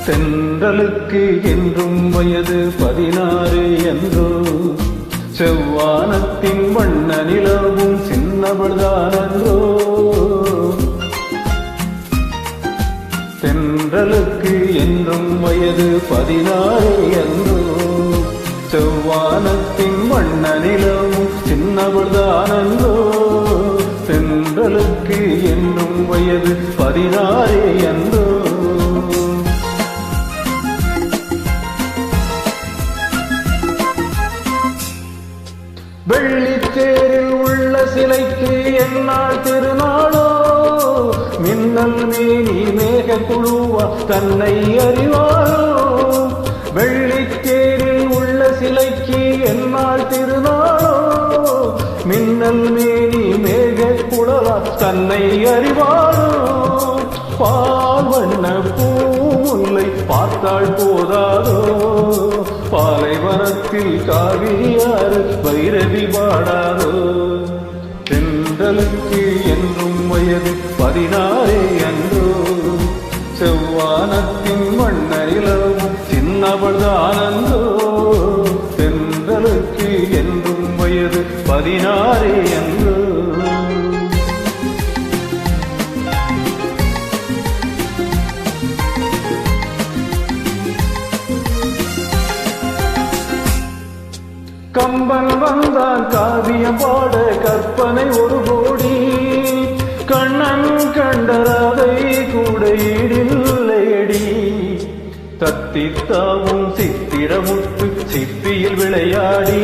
தென்றலுக்கு என்றும் வயது 16 என்றோ, செவ்வானத்தின் வண்ண நிலவும் சின்னவள்தானன்றோ. தென்றலுக்கு என்றும் வயது 16 என்றோ, செவ்வானத்தின் வண்ண நிலவும் சின்னவள்தானன்றோ. தென்றலுக்கு என்றும் வயது 16 என்றோ. வெள்ளித்தேரில் உள்ள சிலைக்கு என்னால் திருநாளோ, மின்னல் மேனி மேக குழுவா தன்னை அறிவாளோ. வெள்ளித்தேரில் உள்ள சிலைக்கு என்னால் திருநாளோ, மின்னல் மேனி மேக குழவா தன்னை அறிவாளோ. பால் வண்ண பூமுல்லை பார்த்தாள் போதாதோ, பாலைவனத்தில் காவிரியாறு வைரவி பாடாதோ. தென்றலுக்கு என்றும் வயது 16 என்றோ, செவ்வானத்தின் வண்ண நிலவும் சின்னவள்தானன்றோ. தென்றலுக்கு என்றும் வயது 16 என்றோ. கம்பன் வந்தான் காவியம் பாட கற்பனை ஒரு கோடி, கண்ணன் கண்டராதை கூட ஈடில்லையடி. தத்தித்தாவும் சித்திரமுத்து சிப்பியில் விளையாடி,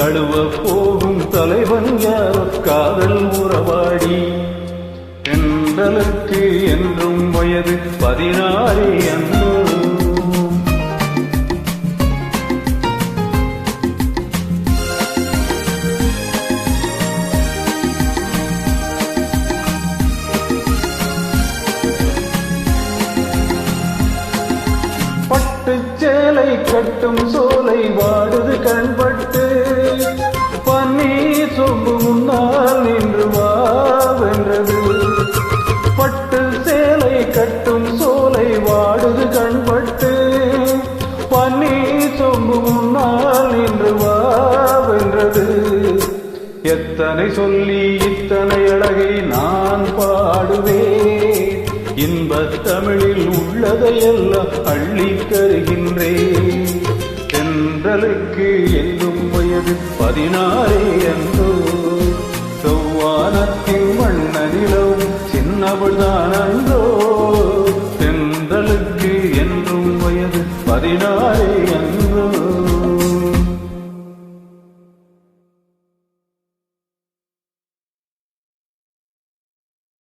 தழுவ போகும் தலைவன் யாரோ காதல் உறவாடி. தென்றலுக்கு என்றும் வயது 16 என்றோ. சேலை கட்டும் சோலை வாடுது கண்பட்டு, பன்னீர் சொம்பு முன்னால் நின்று வாவென்றது. பட்டு சேலை கட்டும் சோலை வாடுது கண்பட்டு, பன்னீர் சொம்பு முன்னால் நின்று வாவென்றது. எத்தனை சொல்லி இத்தனை அழகை நான் பாடுவேன், இன்பத் தமிழில் உள்ளதையெல்லாம் அள்ளி தருகின்றேன். தென்றலுக்கு என்றும் வயது 16 என்றோ, செவ்வானத்தின் வண்ண நிலவும் சின்னவள்தானன்றோ.